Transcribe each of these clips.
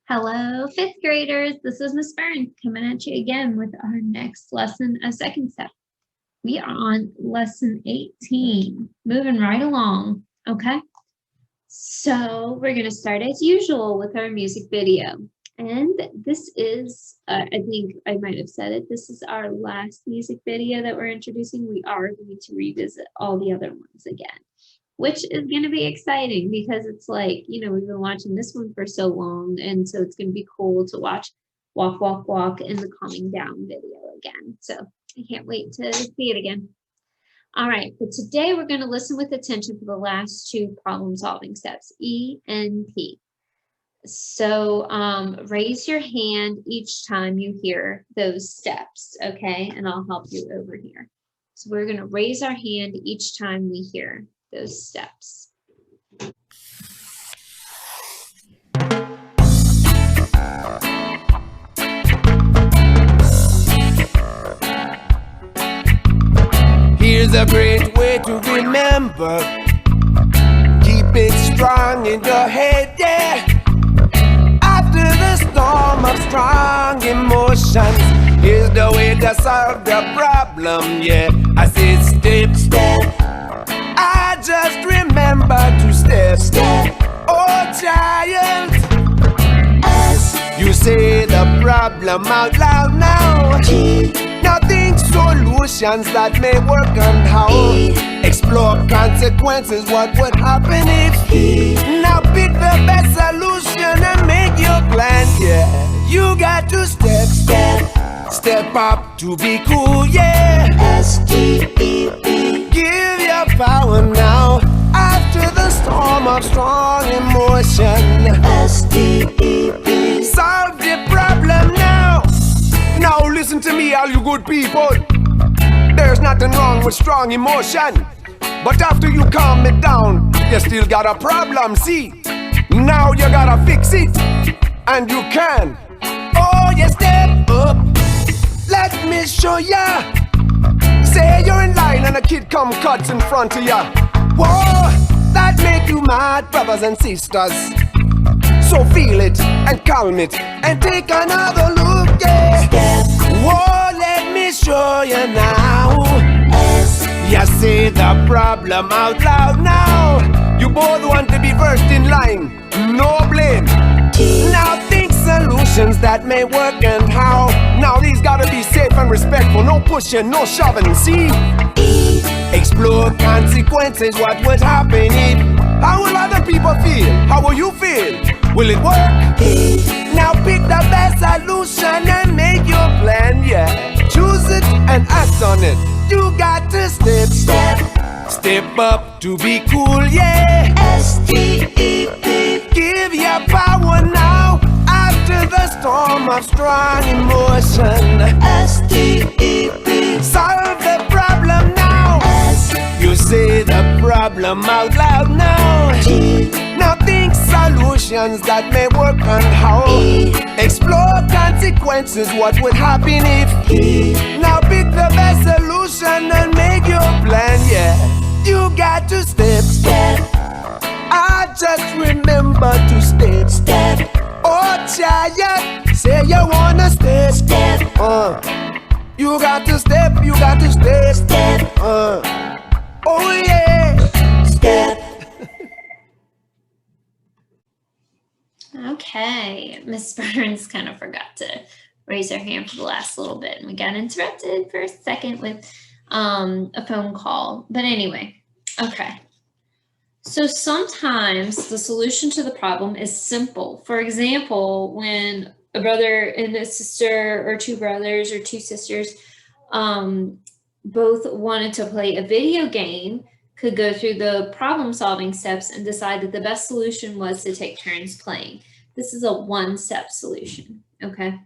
Hello, fifth graders. This is Miss Burns coming at you again with our next lesson, a second step. We are on lesson 18, moving right along, okay? So we're going to start as usual with our music video. And this is, I think I might have said it, this is our last music video that we're introducing. We are going to revisit all the other ones again, which is going to be exciting because it's like, we've been watching this one for so long. And so it's going to be cool to watch Walk, Walk, Walk in the Calming Down video again. So I can't wait to see it again. All right, but today we're going to listen with attention for the last two problem solving steps, E and P. So raise your hand each time you hear those steps, okay? And I'll help you over here. So we're going to raise our hand each time we hear those steps. Here's a great way to remember. Keep it strong in your head, yeah. After the storm of strong emotions, here's the way to solve the problem, yeah. I said step, step. I just remember to step, step. Oh, child. S. You say the problem out loud now. G. Now think solutions that may work and how. E. Explore consequences, what would happen if. E. Now pick the best solution and make your plan, yeah. You got to step, step. Step up to be cool, yeah. S-T-E-P. Give your power now. After the storm of strong emotion. S-T-E-P. Solve the problem now. Now listen to me, all you good people. There's nothing wrong with strong emotion, but after you calm it down, you still got a problem, see? Now you gotta fix it, and you can. Oh, you step up. Let me show ya. Say you're in line and a kid come cuts in front of ya. Whoa, that make you mad, brothers and sisters. So feel it and calm it and take another look, yeah. Whoa, let me show you now. You say the problem out loud now. You both want to be first in line, no blame. Now think solutions that may work and how. Now these gotta be safe and respectful, no pushing, no shoving, see? Explore consequences, what would happen if. How will other people feel? How will you feel? Will it work? Now pick the best solution and make your plan, yeah. Choose it and act on it. You got to step, step. Step up to be cool, yeah. S-T-E-P. Give your power now. After the storm of strong emotion. S-T-E-P. Solve the problem now. S. You say the problem out loud now. G. Now think solutions that may work and how. E. Explore consequences, what would happen if. E. Now pick the best solution and make your plan, yeah. You got to step, step. I just remember to step, step. Oh, child, say you wanna step, step. You got to step, you got to step, step. Oh yeah, step. Okay, Miss Burns kind of forgot to raise her hand for the last little bit, and we got interrupted for a second with a phone call. But anyway, okay. So sometimes the solution to the problem is simple. For example, when a brother and a sister, or two brothers or two sisters, both wanted to play a video game, could go through the problem solving steps and decide that the best solution was to take turns playing. This is a one-step solution, okay?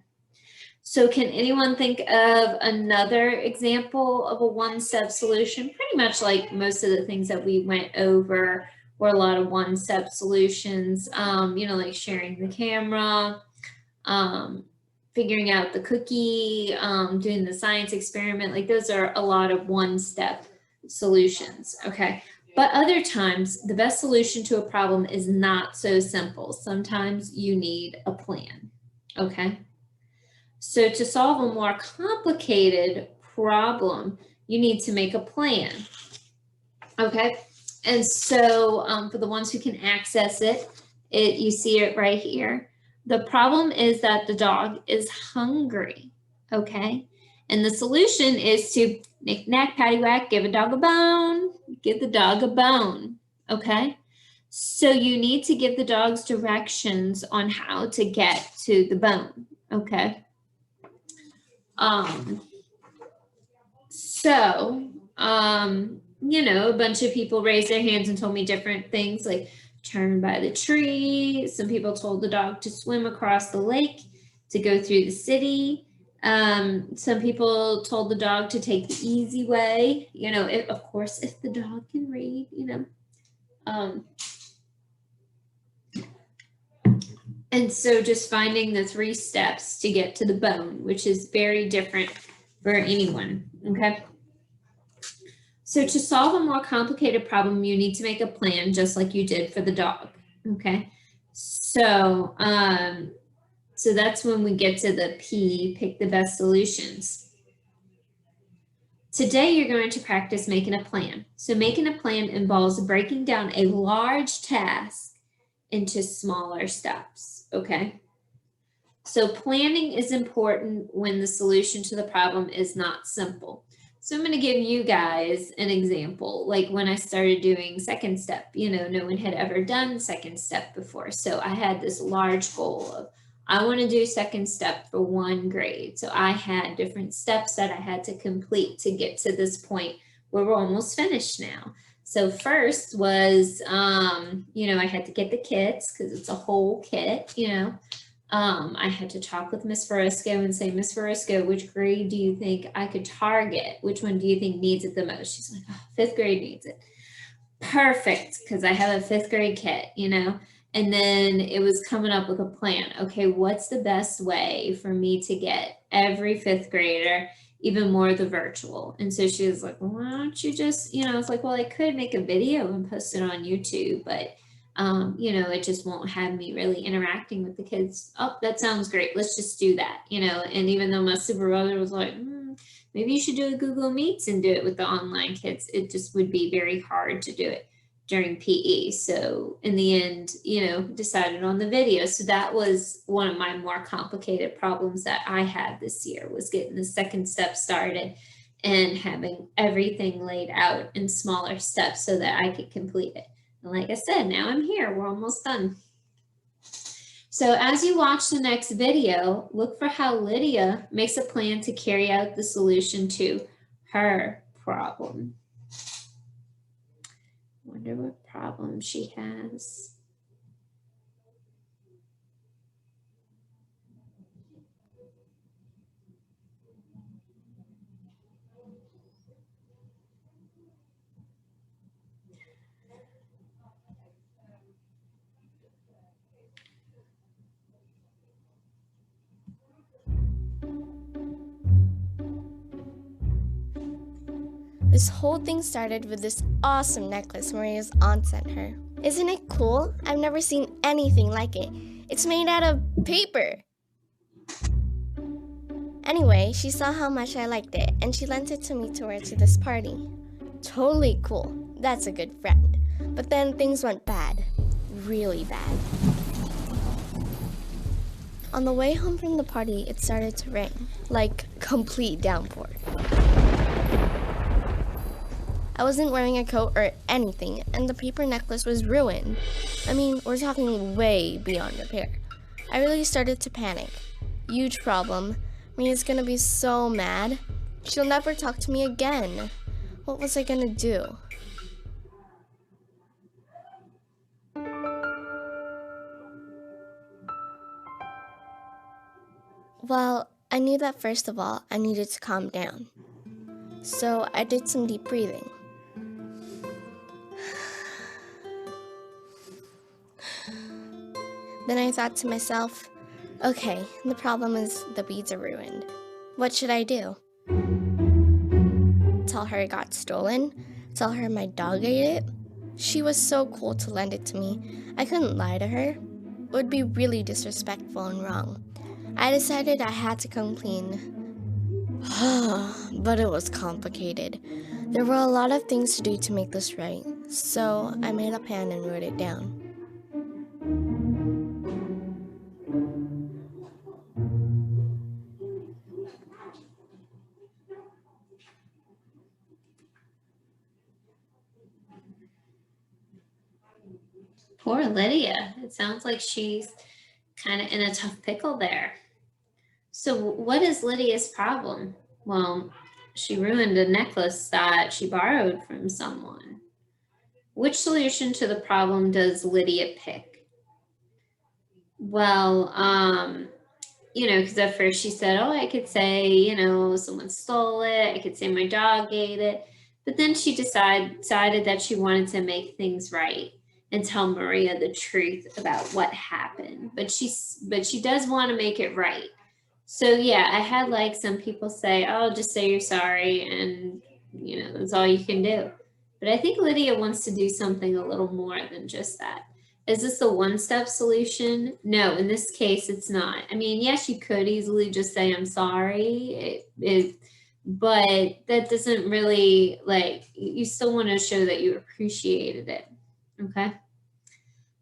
So can anyone think of another example of a one-step solution? Pretty much like most of the things that we went over were a lot of one-step solutions, like sharing the camera, figuring out the cookie, doing the science experiment. Like those are a lot of one-step solutions, okay? But other times, the best solution to a problem is not so simple. Sometimes you need a plan, okay? So to solve a more complicated problem, you need to make a plan, okay? And so for the ones who can access it, you see it right here. The problem is that the dog is hungry, okay? And the solution is to knick-knack, paddywhack, give a dog a bone, give the dog a bone, okay? So you need to give the dogs directions on how to get to the bone, okay? You know, a bunch of people raised their hands and told me different things, like turn by the tree. Some people told the dog to swim across the lake, to go through the city. Some people told the dog to take the easy way, you know, of course, if the dog can read, you know. And so just finding the 3 steps to get to the bone, which is very different for anyone, okay? So to solve a more complicated problem, you need to make a plan just like you did for the dog, okay? So, so that's when we get to the P, pick the best solutions. Today, you're going to practice making a plan. So making a plan involves breaking down a large task into smaller steps, okay? So planning is important when the solution to the problem is not simple. So I'm going to give you guys an example, like when I started doing second step, you know, no one had ever done second step before. So I had this large goal of, I want to do second step for 1 grade. So I had different steps that I had to complete to get to this point where we're almost finished now. So first was, you know, I had to get the kits because it's a whole kit, you know. I had to talk with Miss Verisco and say, Miss Verisco, which grade do you think I could target? Which one do you think needs it the most? She's like, oh, 5th grade needs it. Perfect, because I have a 5th grade kit, you know. And then it was coming up with a plan. Okay, what's the best way for me to get every 5th grader, even more the virtual? And so she was like, well, why don't you just, you know, it's like, well, I could make a video and post it on YouTube, but you know, it just won't have me really interacting with the kids. Oh, that sounds great. Let's just do that, you know. And even though my super brother was like, maybe you should do a Google Meets and do it with the online kids, it just would be very hard to do it during PE. So in the end, you know, decided on the video. So that was one of my more complicated problems that I had this year, was getting the second step started and having everything laid out in smaller steps so that I could complete it. And like I said, now I'm here, we're almost done. So as you watch the next video, look for how Lydia makes a plan to carry out the solution to her problem. Wonder what problem she has. This whole thing started with this awesome necklace Maria's aunt sent her. Isn't it cool? I've never seen anything like it. It's made out of paper. Anyway, she saw how much I liked it, and she lent it to me to wear to this party. Totally cool. That's a good friend. But then things went bad. Really bad. On the way home from the party, it started to rain. Like, complete downpour. I wasn't wearing a coat or anything, and the paper necklace was ruined. I mean, we're talking way beyond repair. I really started to panic. Huge problem. Mia's gonna be so mad. She'll never talk to me again. What was I gonna do? Well, I knew that first of all, I needed to calm down. So I did some deep breathing. Then I thought to myself, okay, the problem is the beads are ruined. What should I do? Tell her it got stolen? Tell her my dog ate it? She was so cool to lend it to me. I couldn't lie to her. It would be really disrespectful and wrong. I decided I had to come clean. But it was complicated. There were a lot of things to do to make this right, so I made a plan and wrote it down. Poor Lydia. It sounds like she's kind of in a tough pickle there. So, what is Lydia's problem? Well, she ruined a necklace that she borrowed from someone. Which solution to the problem does Lydia pick? Well, because at first she said, oh, I could say, someone stole it. I could say my dog ate it. But then she decided that she wanted to make things right and tell Maria the truth about what happened. But she does want to make it right. So yeah, I had like some people say, oh, just say you're sorry and that's all you can do. But I think Lydia wants to do something a little more than just that. Is this a one-step solution? No, in this case, it's not. I mean, yes, you could easily just say, I'm sorry, but that doesn't really, you still want to show that you appreciated it, okay?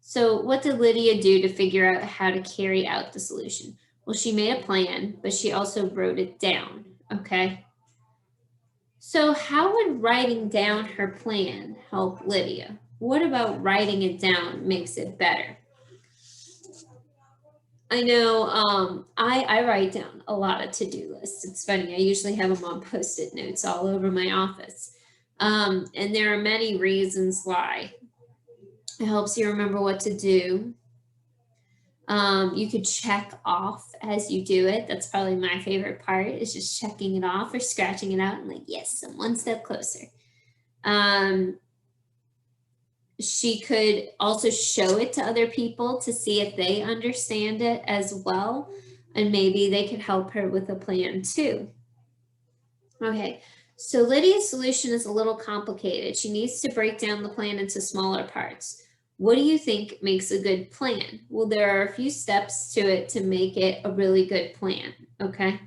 So what did Lydia do to figure out how to carry out the solution? Well, she made a plan, but she also wrote it down, okay? So how would writing down her plan help Lydia? What about writing it down makes it better? I know I write down a lot of to-do lists. It's funny, I usually have them on Post-it notes all over my office. And there are many reasons why. It helps you remember what to do. You could check off as you do it. That's probably my favorite part, is just checking it off or scratching it out and like, yes, I'm one step closer. She could also show it to other people to see if they understand it as well. And maybe they could help her with a plan too. Okay, so Lydia's solution is a little complicated. She needs to break down the plan into smaller parts. What do you think makes a good plan? Well, there are a few steps to it to make it a really good plan, okay?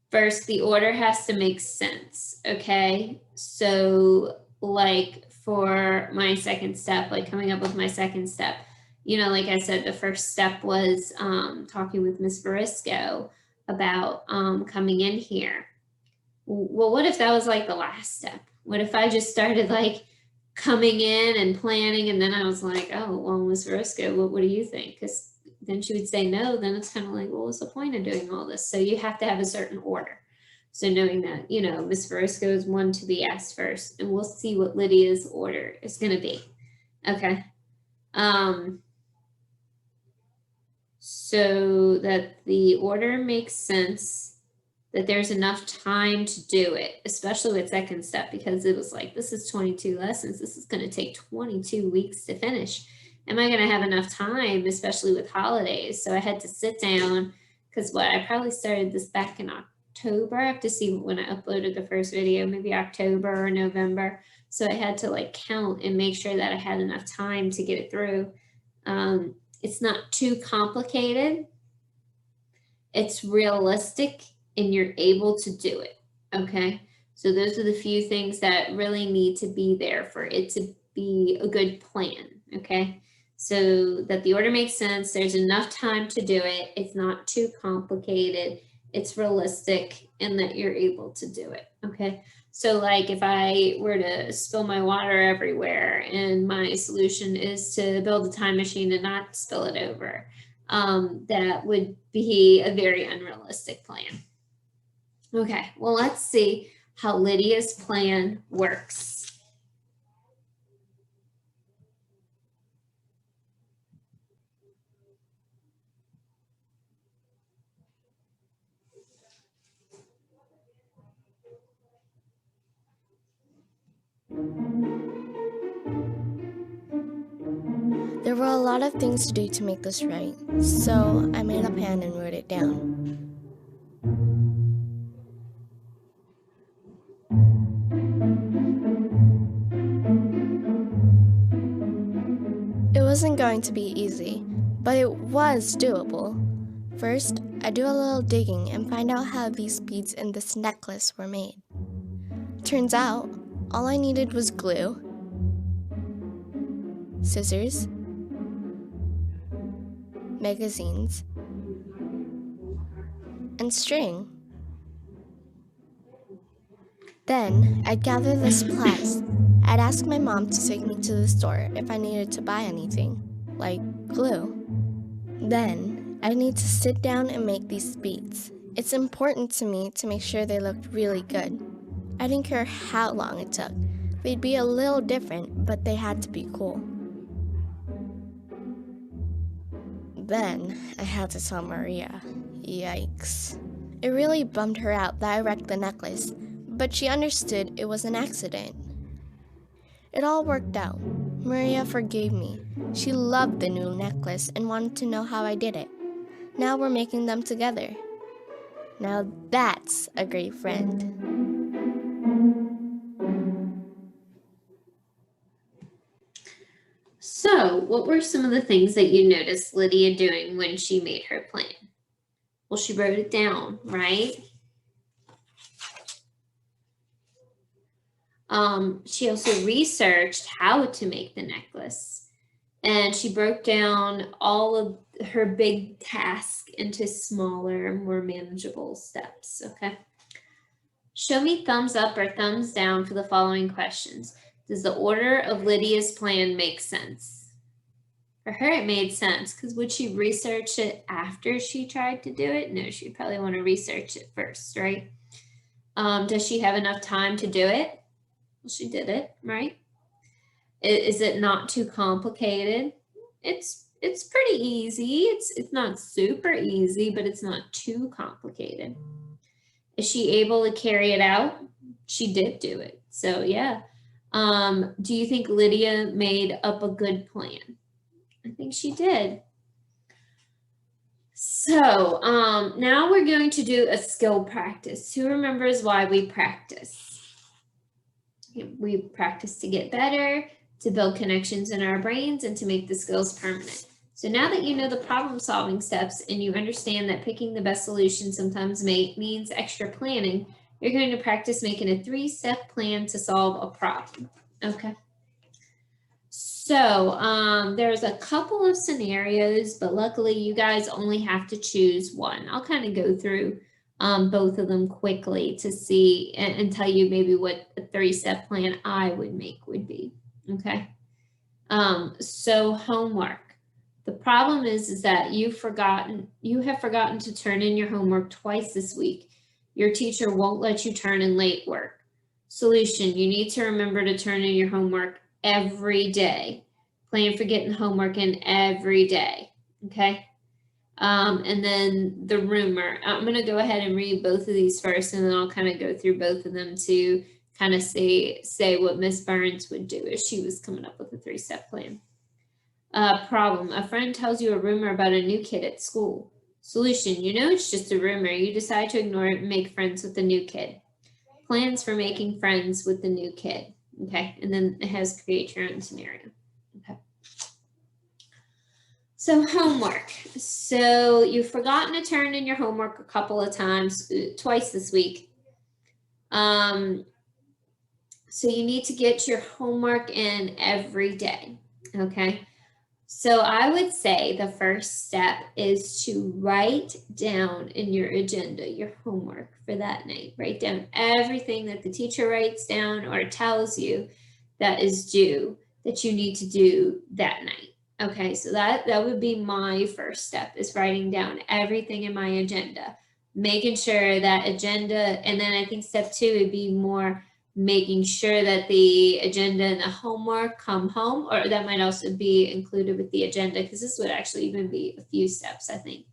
First, the order has to make sense, okay? So like for my second step, like coming up with my second step, like I said, the first step was talking with Miss Verisco about coming in here. Well, what if that was like the last step? What if I just started like coming in and planning and then I was like, oh, well, Miss Verisco, what do you think? Because then she would say no, then it's kind of like, well, what's the point of doing all this? So you have to have a certain order. So knowing that, Miss Verisco is one to be asked first, and we'll see what Lydia's order is going to be. Okay. So that the order makes sense, that there's enough time to do it, especially with second step, because it was like, this is 22 lessons. This is going to take 22 weeks to finish. Am I going to have enough time, especially with holidays? So I had to sit down because I probably started this back in October. I have to see when I uploaded the first video, maybe October or November. So I had to like count and make sure that I had enough time to get it through. It's not too complicated. It's realistic and you're able to do it, okay? So those are the few things that really need to be there for it to be a good plan, okay? So that the order makes sense, there's enough time to do it, it's not too complicated, it's realistic, and that you're able to do it, okay? So like if I were to spill my water everywhere and my solution is to build a time machine and not spill it over, that would be a very unrealistic plan. Okay, well, let's see how Lydia's plan works. There were a lot of things to do to make this right, so I made a plan and wrote it down. wasn't going to be easy, but it was doable. First, I do a little digging and find out how these beads in this necklace were made. Turns out, all I needed was glue, scissors, magazines, and string. Then, I'd gather the supplies. I'd ask my mom to take me to the store if I needed to buy anything, like glue. Then, I'd need to sit down and make these beads. It's important to me to make sure they looked really good. I didn't care how long it took. They'd be a little different, but they had to be cool. Then, I had to tell Maria. Yikes. It really bummed her out that I wrecked the necklace, but she understood it was an accident. It all worked out. Maria forgave me. She loved the new necklace and wanted to know how I did it. Now we're making them together. Now that's a great friend. So, what were some of the things that you noticed Lydia doing when she made her plan? Well, she wrote it down, right? She also researched how to make the necklace, and she broke down all of her big task into smaller, more manageable steps, okay? Show me thumbs up or thumbs down for the following questions. Does the order of Lydia's plan make sense? For her, it made sense, because would she research it after she tried to do it? No, she'd probably want to research it first, right? Does she have enough time to do it? Well, she did it, right? Is it not too complicated? It's pretty easy. It's not super easy, but it's not too complicated. Is she able to carry it out? She did do it. So yeah. Do you think Lydia made up a good plan? I think she did. So now we're going to do a skill practice. Who remembers why we practice? We practice to get better, to build connections in our brains, and to make the skills permanent. So now that you know the problem solving steps and you understand that picking the best solution sometimes means extra planning, you're going to practice making a 3-step plan to solve a problem, okay? So there's a couple of scenarios, but luckily you guys only have to choose one. I'll kind of go through both of them quickly to see and tell you maybe what a 3-step plan I would make would be, okay? So homework. The problem is that you have forgotten to turn in your homework twice this week. Your teacher won't let you turn in late work. Solution, you need to remember to turn in your homework every day. Plan for getting homework in every day, okay? And then the rumor. I'm going to go ahead and read both of these first, and then I'll kind of go through both of them to kind of say what Miss Burns would do if she was coming up with a 3-step plan. Problem, a friend tells you a rumor about a new kid at school. Solution, you know it's just a rumor. You decide to ignore it and make friends with the new kid. Plans for making friends with the new kid. Okay, and then it has create your own scenario. Okay. So homework. So you've forgotten to turn in your homework a couple of times, twice this week. So you need to get your homework in every day, okay? So I would say the first step is to write down in your agenda your homework for that night. Write down everything that the teacher writes down or tells you that is due that you need to do that night. Okay, so that would be my first step, is writing down everything in my agenda, making sure that agenda, and then I think step 2 would be more making sure that the agenda and the homework come home, or that might also be included with the agenda, because this would actually even be a few steps, I think.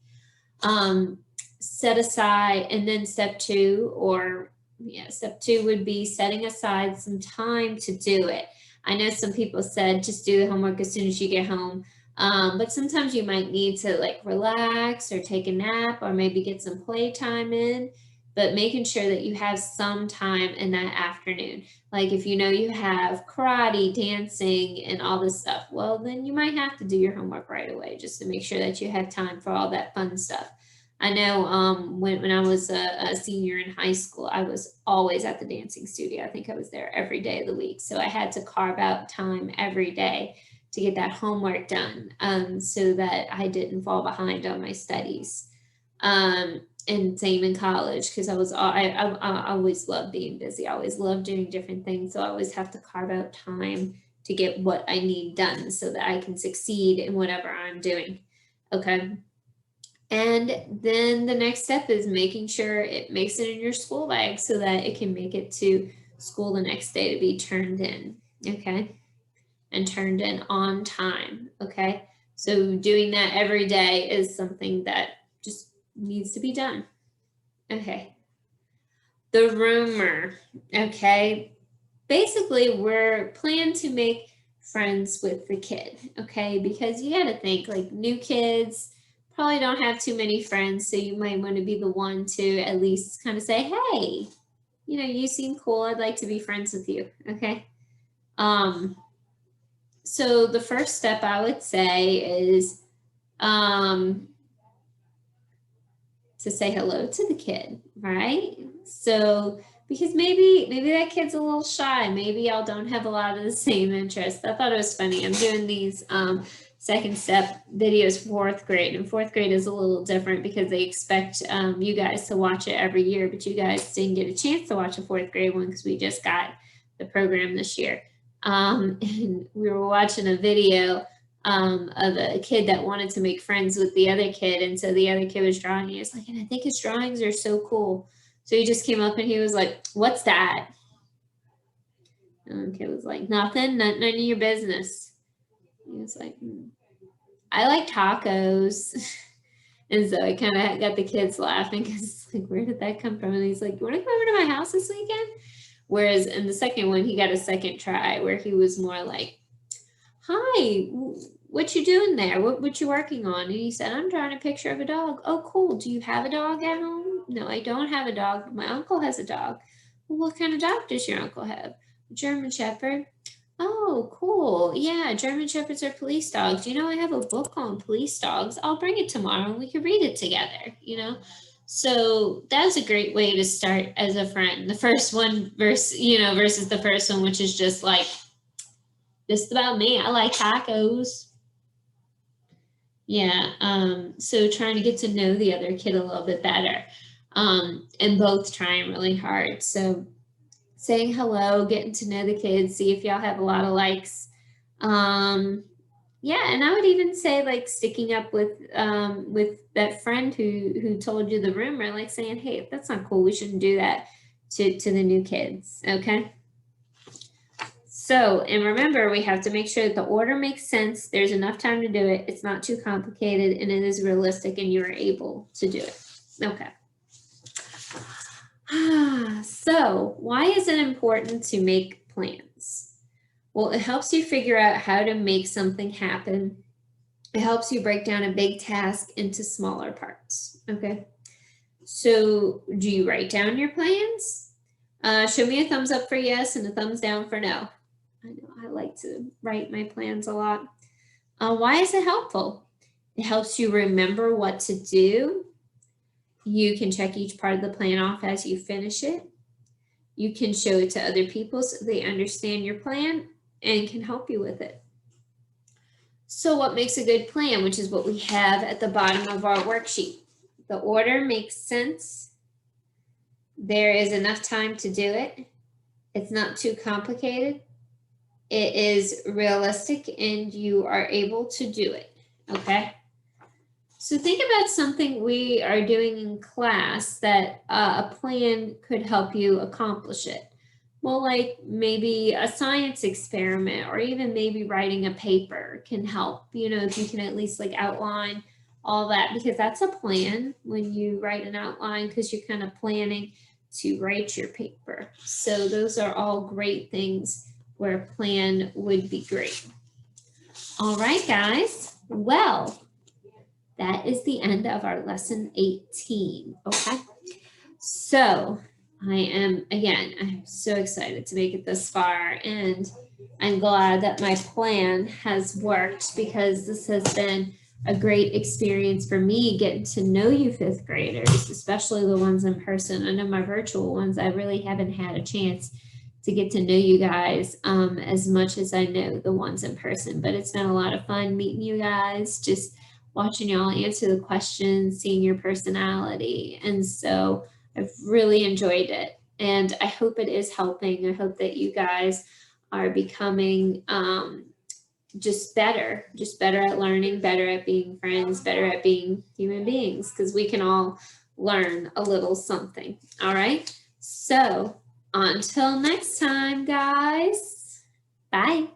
Set aside, and then step 2 would be setting aside some time to do it. I know some people said just do the homework as soon as you get home, but sometimes you might need to like relax or take a nap or maybe get some playtime in. but making sure that you have some time in that afternoon. Like if you know you have karate, dancing, and all this stuff, well, then you might have to do your homework right away just to make sure that you have time for all that fun stuff. I know when I was a senior in high school, I was always at the dancing studio. I think I was there every day of the week. So I had to carve out time every day to get that homework done, so that I didn't fall behind on my studies. And same in college, because I always loved being busy. I always loved doing different things. So I always have to carve out time to get what I need done so that I can succeed in whatever I'm doing. Okay. And then the next step is making sure it makes it in your school bag so that it can make it to school the next day to be turned in. Okay. And turned in on time. Okay. So doing that every day is something that just needs to be done. Okay. The rumor. Okay. Basically, we're planning to make friends with the kid. Okay. Because you got to think, like, new kids probably don't have too many friends. So you might want to be the one to at least kind of say, hey, you know, you seem cool. I'd like to be friends with you. Okay. So the first step I would say is to say hello to the kid, right? So because maybe that kid's a little shy, maybe y'all don't have a lot of the same interests. I thought it was funny. I'm doing these second step videos for fourth grade, and fourth grade is a little different because they expect you guys to watch it every year, but you guys didn't get a chance to watch a fourth grade one because we just got the program this year. And we were watching a video of a kid that wanted to make friends with the other kid. And so the other kid was drawing. He was like, and I think his drawings are so cool. So he just came up and he was like, what's that? And the kid was like, nothing, none of your business. He was like, I like tacos. And so I kind of got the kids laughing because like, where did that come from? And he's like, you want to come over to my house this weekend? Whereas in the second one, he got a second try where he was more like, hi, what you doing there? What you working on? And he said, I'm drawing a picture of a dog. Oh, cool. Do you have a dog at home? No, I don't have a dog. But my uncle has a dog. Well, what kind of dog does your uncle have? A German Shepherd. Oh, cool. Yeah, German Shepherds are police dogs. You know, I have a book on police dogs. I'll bring it tomorrow and we can read it together, you know? So that's a great way to start as a friend. The first one versus the first one, which is just like, this is about me. I like tacos. Yeah. So trying to get to know the other kid a little bit better. And both trying really hard. So saying hello, getting to know the kids, see if y'all have a lot of likes. Yeah, and I would even say like sticking up with that friend who told you the rumor, like saying, hey, that's not cool. We shouldn't do that to the new kids. Okay. So, and remember, we have to make sure that the order makes sense. There's enough time to do it. It's not too complicated and it is realistic and you are able to do it. Okay. So why is it important to make plans? Well, it helps you figure out how to make something happen. It helps you break down a big task into smaller parts. Okay. So do you write down your plans? Show me a thumbs up for yes and a thumbs down for no. I know I like to write my plans a lot. Why is it helpful? It helps you remember what to do. You can check each part of the plan off as you finish it. You can show it to other people so they understand your plan and can help you with it. So what makes a good plan, which is what we have at the bottom of our worksheet? The order makes sense. There is enough time to do it. It's not too complicated. It is realistic and you are able to do it, okay? So think about something we are doing in class that a plan could help you accomplish it. Well, like maybe a science experiment or even maybe writing a paper can help, you know, if you can at least like outline all that, because that's a plan when you write an outline because you're kind of planning to write your paper. So those are all great things where a plan would be great. All right, guys. Well, that is the end of our lesson 18, okay? So I'm so excited to make it this far, and I'm glad that my plan has worked because this has been a great experience for me getting to know you fifth graders, especially the ones in person. I know my virtual ones, I really haven't had a chance to get to know you guys as much as I know the ones in person, but it's been a lot of fun meeting you guys, just watching y'all answer the questions, seeing your personality. And so I've really enjoyed it. And I hope it is helping. I hope that you guys are becoming just better at learning, better at being friends, better at being human beings, because we can all learn a little something. All right. So until next time, guys. Bye.